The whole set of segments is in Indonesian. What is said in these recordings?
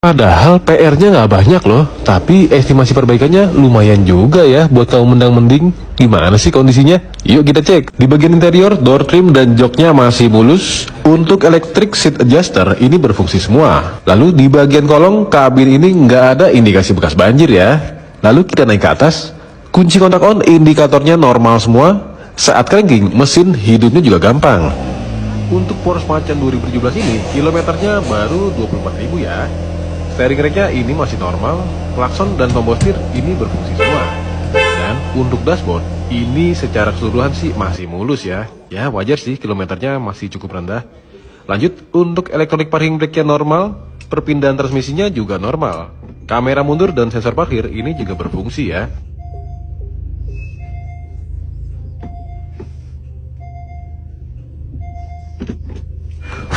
Padahal PR-nya nggak banyak loh, tapi estimasi perbaikannya lumayan juga ya buat kaum mendang-mending. Gimana sih kondisinya? Yuk kita cek. Di bagian interior, door trim dan joknya masih mulus. Untuk electric seat adjuster ini berfungsi semua. Lalu di bagian kolong kabin ini nggak ada indikasi bekas banjir ya. Lalu kita naik ke atas. Kunci kontak on indikatornya normal semua. Saat cranking, mesin hidupnya juga gampang. Untuk Porsche Macan 2017 ini, kilometernya baru 24.000 ya. Steering racknya ini masih normal, klakson dan tombol setir ini berfungsi semua. Dan untuk dashboard, ini secara keseluruhan sih masih mulus ya. Ya wajar sih, kilometernya masih cukup rendah. Lanjut, untuk electronic parking brake-nya normal, perpindahan transmisinya juga normal. Kamera mundur dan sensor parkir ini juga berfungsi ya.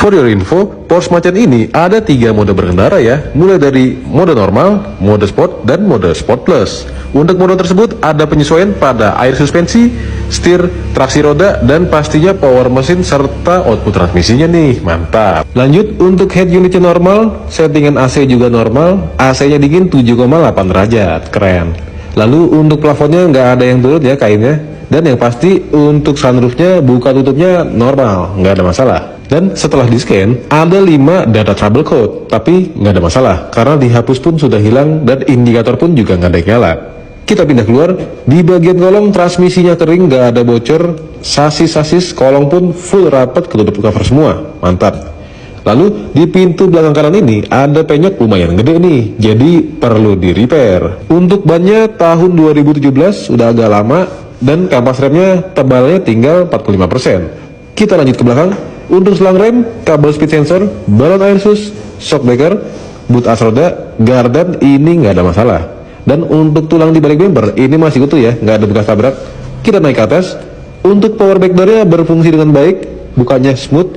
For your info, Porsche Macan ini ada 3 mode berkendara ya, mulai dari mode normal, mode sport, dan mode sport plus. Untuk mode tersebut ada penyesuaian pada air suspensi, setir, traksi roda, dan pastinya power mesin serta output transmisinya nih, mantap. Lanjut, untuk head unitnya normal, settingan AC juga normal, AC-nya dingin 7,8 derajat, keren. Lalu untuk plafonnya nggak ada yang turun ya kainnya, dan yang pasti untuk sunroofnya buka tutupnya normal, nggak ada masalah. Dan setelah di scan, ada 5 data trouble code, tapi nggak ada masalah, karena dihapus pun sudah hilang, dan indikator pun juga nggak ada yang nyala. Kita pindah keluar, di bagian kolong transmisinya kering, nggak ada bocor, sasis kolong pun full rapat ketutup cover semua, mantap. Lalu di pintu belakang kanan ini ada penyok lumayan gede nih, jadi perlu di repair. Untuk bannya tahun 2017, udah agak lama, dan kampas remnya tebalnya tinggal 45%. Kita lanjut ke belakang. Untuk selang rem, kabel speed sensor, balon air sus, shock breaker, boot as roda, gardan ini nggak ada masalah. Dan untuk tulang di balik bumper ini masih utuh ya, nggak ada bekas tabrak. Kita naik ke atas. Untuk power back door-nya berfungsi dengan baik, bukanya smooth,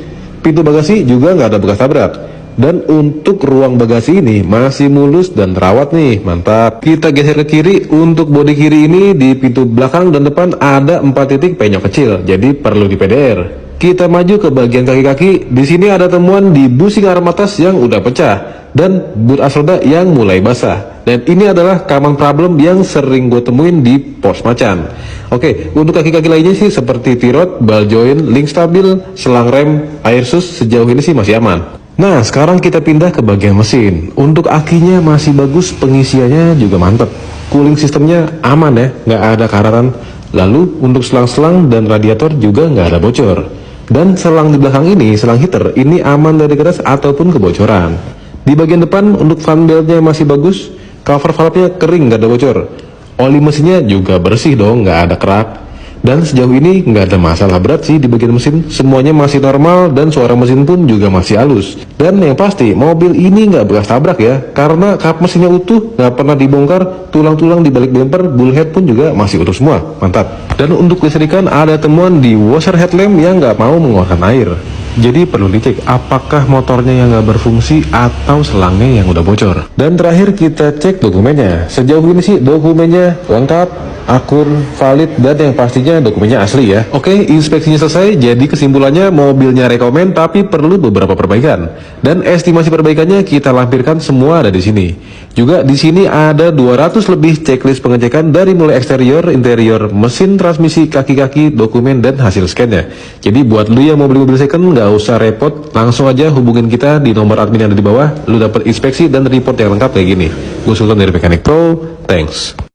pintu bagasi juga nggak ada bekas tabrak. Dan untuk ruang bagasi ini masih mulus dan terawat nih, mantap. Kita geser ke kiri. Untuk bodi kiri ini di pintu belakang dan depan ada 4 titik penyok kecil, jadi perlu di PDR. Kita maju ke bagian kaki-kaki. Di sini ada temuan di bushing arm atas yang udah pecah dan boot as roda yang mulai basah. Dan ini adalah common problem yang sering gue temuin di Porsche Macan. Oke, untuk kaki-kaki lainnya sih seperti T-rod, ball joint, link stabil, selang rem, air sus sejauh ini sih masih aman. Nah, sekarang kita pindah ke bagian mesin. Untuk akinya masih bagus, pengisiannya juga mantep. Cooling sistemnya aman ya, nggak ada karatan. Lalu untuk selang-selang dan radiator juga nggak ada bocor. Dan selang di belakang ini, selang heater, ini aman dari keras ataupun kebocoran. Di bagian depan untuk fan beltnya masih bagus, cover valve-nya kering, nggak ada bocor. Oli mesinnya juga bersih dong, nggak ada kerak. Dan sejauh ini nggak ada masalah berat sih di bagian mesin, semuanya masih normal dan suara mesin pun juga masih halus. Dan yang pasti mobil ini nggak bekas tabrak ya, karena kap mesinnya utuh, nggak pernah dibongkar, tulang-tulang di balik bumper, bullhead pun juga masih utuh semua, mantap. Dan untuk listrikan ada temuan di washer headlamp yang nggak mau mengeluarkan air. Jadi perlu dicek apakah motornya yang nggak berfungsi atau selangnya yang udah bocor. Dan terakhir kita cek dokumennya. Sejauh ini sih dokumennya lengkap, akur, valid, dan yang pastinya dokumennya asli ya. Oke, inspeksinya selesai. Jadi kesimpulannya mobilnya rekomen tapi perlu beberapa perbaikan. Dan estimasi perbaikannya kita lampirkan semua ada di sini. Juga di sini ada 200 lebih checklist pengecekan dari mulai eksterior, interior, mesin, transmisi, kaki-kaki, dokumen, dan hasil scan-nya. Jadi buat lu yang mau beli mobil second nggak usah repot, langsung aja hubungin kita di nomor admin yang ada di bawah. Lu dapat inspeksi dan report yang lengkap kayak gini. Gue Sultan dari Mechanic Pro, thanks.